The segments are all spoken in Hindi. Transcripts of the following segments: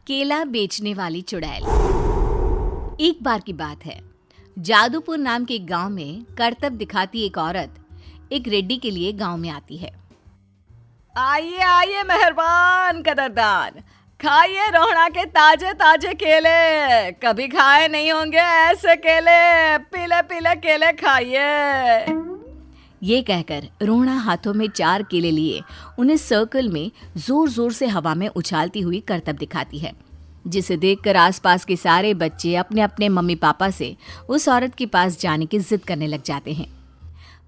केला बेचने वाली चुड़ैल। एक बार की बात है, जादूपुर नाम के एक गांव में करतब दिखाती एक औरत एक रेड्डी के लिए गांव में आती है। आइए आइए मेहरबान कदरदान, खाइए रोहड़ा के ताजे ताजे केले। कभी खाए नहीं होंगे ऐसे केले, पीले पीले केले खाइए। ये कहकर रोहड़ा हाथों में 4 केले लिए उन्हें सर्कल में जोर जोर से हवा में उछालती हुई करतब दिखाती है, जिसे देखकर आसपास के सारे बच्चे अपने अपने मम्मी पापा से उस औरत के पास जाने की जिद करने लग जाते हैं।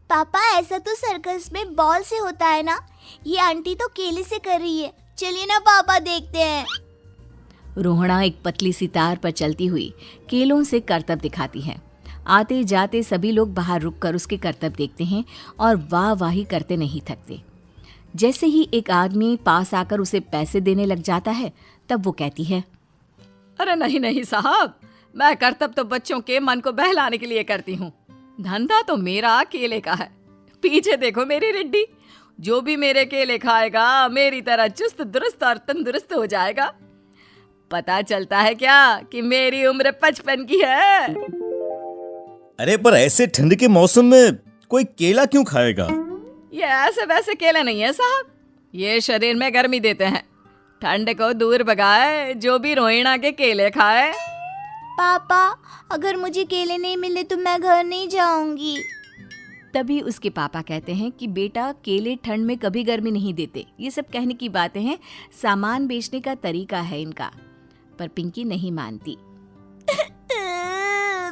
पापा, ऐसा तो सर्कस में बॉल से होता है ना, ये आंटी तो केले से कर रही है। चलिए ना पापा, देखते हैं। रोहड़ा एक पतली सी तार पर चलती हुई केलों से करतब दिखाती है। आते जाते सभी लोग बाहर रुककर उसके करतब देखते हैं और वाह वाही करते नहीं थकते। जैसे ही एक आदमी पास आकर उसे पैसे देने लग जाता है, तब वो कहती है, अरे नहीं नहीं साहब, मैं करतब तो बच्चों के मन को बहलाने के लिए करती हूँ। धंधा तो मेरा केले का है। पीछे देखो मेरी रिड्डी, जो भी मेरे केले खाएगा मेरी तरह चुस्त दुरुस्त और तंदुरुस्त हो जाएगा। पता चलता है क्या कि मेरी उम्र 55 की है। अरे पर ऐसे ठंड के मौसम में कोई केला क्यों खाएगा? ये ऐसे वैसे केले नहीं है साहब, ये शरीर में गर्मी देते हैं। ठंड को दूर भगाए जो भी रोहिणा के केले खाए। पापा, अगर मुझे केले नहीं मिले तो मैं घर नहीं जाऊंगी। तभी उसके पापा कहते हैं कि बेटा, केले ठंड में कभी गर्मी नहीं देते। ये सब कहने की बातें हैं, सामान बेचने का तरीका है इनका। पर पिंकी नहीं मानती।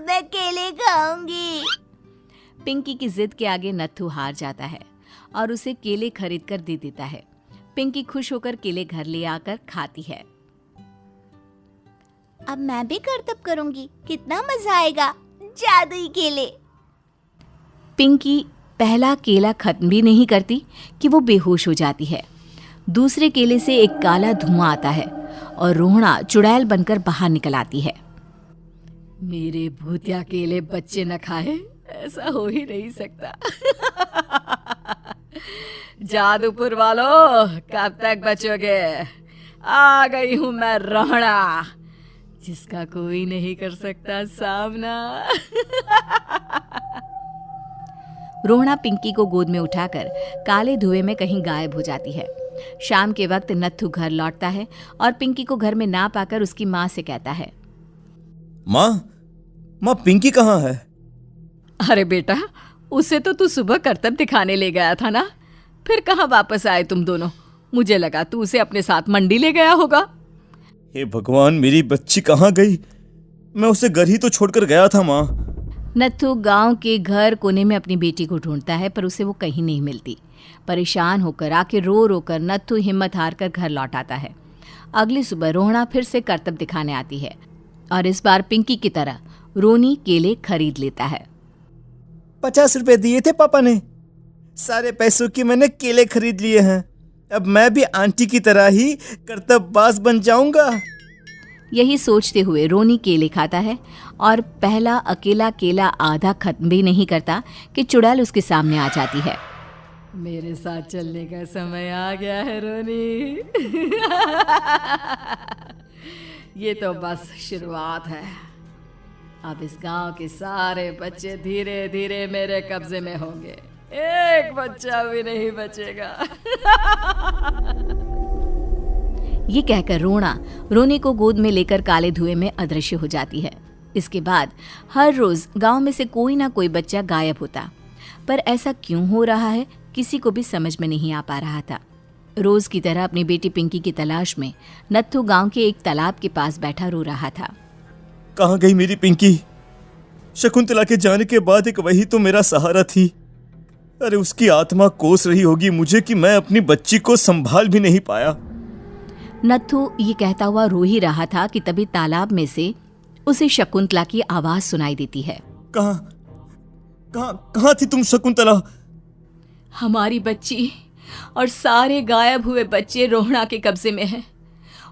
मैं केले खाऊंगी। पिंकी की जिद के आगे नत्थू हार जाता है और उसे केले खरीद कर दे देता है। पिंकी खुश होकर केले घर ले आकर खाती है। अब मैं भी करतब करूंगी, कितना मजा आएगा। जादुई केले। पिंकी पहला केला खत्म भी नहीं करती कि वो बेहोश हो जाती है। दूसरे केले से एक काला धुआं आता है और रोहड़ा चुड़ैल बनकर बाहर निकल आती है। मेरे भूतिया केले बच्चे न खाए, ऐसा हो ही नहीं सकता। जादूपुर वालों, कब तक बचोगे? आ गई हूं मैं रोहड़ा, जिसका कोई नहीं कर सकता सामना। रोहड़ा पिंकी को गोद में उठाकर काले धुएं में कहीं गायब हो जाती है। शाम के वक्त नत्थू घर लौटता है और पिंकी को घर में ना पाकर उसकी माँ से कहता है, माँ पिंकी कहाँ है? अरे बेटा, उसे तो तू सुबह करतब दिखाने ले गया था ना, फिर कहाँ वापस आए तुम दोनों? मुझे लगा तू उसे अपने साथ मंडी ले गया होगा। हे भगवान, मेरी बच्ची कहाँ गई? मैं उसे घर ही तो छोड़कर गया था माँ। नत्थू गांव के घर कोने में अपनी बेटी को ढूंढता है, पर उसे वो कहीं नहीं मिलती। परेशान होकर आखिर रो रो कर नत्थू हिम्मत हार कर घर लौट आता है। अगली सुबह रोहड़ा फिर से करतब दिखाने आती है और इस बार पिंकी की तरह रोनी केले खरीद लेता है। 50 रुपए दिए थे पापा ने, सारे पैसों की मैंने केले खरीद लिए हैं। अब मैं भी आंटी की तरह ही करतबबाज बन जाऊंगा। यही सोचते हुए रोनी केले खाता है और पहला अकेला केला आधा खत्म भी नहीं करता कि चुड़ैल उसके सामने आ जाती है। मेरे साथ चलने का समय आ गया है रोनी। ये तो बस शुरुआत है। अब इस गांव के सारे बच्चे धीरे धीरे मेरे कब्जे में होंगे, एक बच्चा भी नहीं बचेगा। ये कहकर रोना रोनी को गोद में लेकर काले धुएं में अदृश्य हो जाती है। इसके बाद हर रोज गांव में से कोई ना कोई बच्चा गायब होता, पर ऐसा क्यों हो रहा है किसी को भी समझ में नहीं आ पा रहा था। रोज की तरह अपनी बेटी पिंकी की तलाश में नत्थू गांव के एक तालाब के पास बैठा रो रहा था। कहाँ गई मेरी पिंकी? शकुंतला के जाने के बाद एक वही तो मेरा सहारा थी। अरे उसकी आत्मा कोस रही होगी मुझे कि मैं अपनी बच्ची को संभाल भी नहीं पाया। नत्थू ये कहता हुआ रो ही रहा था कि तभी तालाब में से उसे शकुंतला की आवाज सुनाई देती है। कहाँ थी तुम शकुंतला? हमारी बच्ची और सारे गायब हुए बच्चे रोहड़ा के कब्जे में हैं।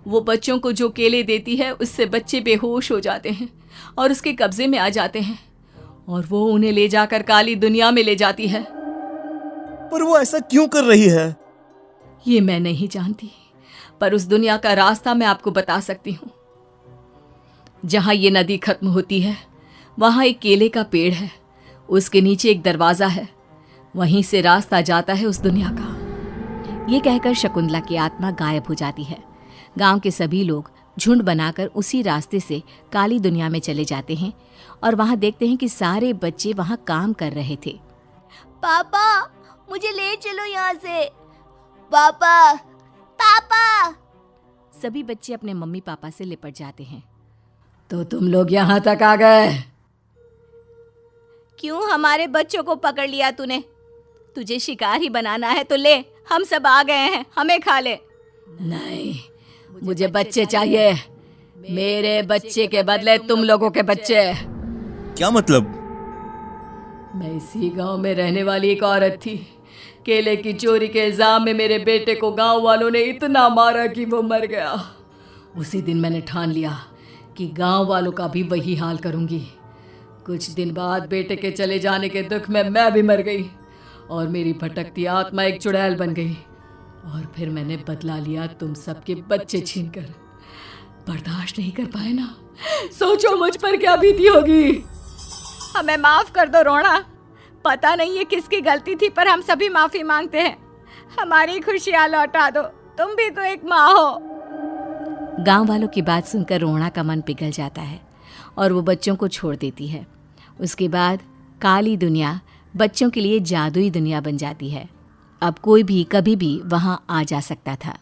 वो बच्चों को जो केले देती है उससे बच्चे बेहोश हो जाते हैं और उसके कब्जे में आ जाते हैं और वो उन्हें ले जाकर काली दुनिया में ले जाती है। पर वो ऐसा क्यों कर रही है? ये मैं नहीं जानती, पर उस दुनिया का रास्ता मैं आपको बता सकती हूँ। जहां ये नदी खत्म होती है वहां एक केले का पेड़ है, उसके नीचे एक दरवाजा है, वहीं से रास्ता जाता है उस दुनिया का। ये कहकर शकुंतला की आत्मा गायब हो जाती है। गांव के सभी लोग झुंड बनाकर उसी रास्ते से काली दुनिया में चले जाते हैं और वहां देखते हैं कि सारे बच्चे वहां काम कर रहे थे। पापा मुझे ले चलो यहाँ से। पापा पापा। सभी बच्चे अपने मम्मी पापा से लिपट जाते हैं। तो तुम लोग यहाँ तक आ गए? क्यों हमारे बच्चों को पकड़ लिया तूने? तुझे शिकार ही बनाना है तो ले, हम सब आ गए हैं, हमें खा ले। नहीं, मुझे बच्चे चाहिए। मेरे बच्चे के बदले तुम लोगों के बच्चे। क्या मतलब? मैं इसी गांव में रहने वाली एक औरत थी। केले की चोरी के इल्जाम में मेरे बेटे को गांव वालों ने इतना मारा कि वो मर गया। उसी दिन मैंने ठान लिया कि गांव वालों का भी वही हाल करूंगी। कुछ दिन बाद बेटे के चले जाने के दुख में मैं भी मर गई और मेरी भटकती आत्मा एक चुड़ैल बन गई। और फिर मैंने बदला लिया तुम सबके बच्चे छीनकर। बर्दाश्त नहीं कर पाए ना? सोचो मुझ पर क्या बीती होगी। हमें माफ कर दो रोना। पता नहीं ये किसकी गलती थी, पर हम सभी माफी मांगते हैं। हमारी खुशियां लौटा दो, तुम भी तो एक माँ हो। गांव वालों की बात सुनकर रोना का मन पिघल जाता है और वो बच्चों को छोड़ देती है। उसके बाद काली दुनिया बच्चों के लिए जादुई दुनिया बन जाती है। अब कोई भी कभी भी वहां आ जा सकता था।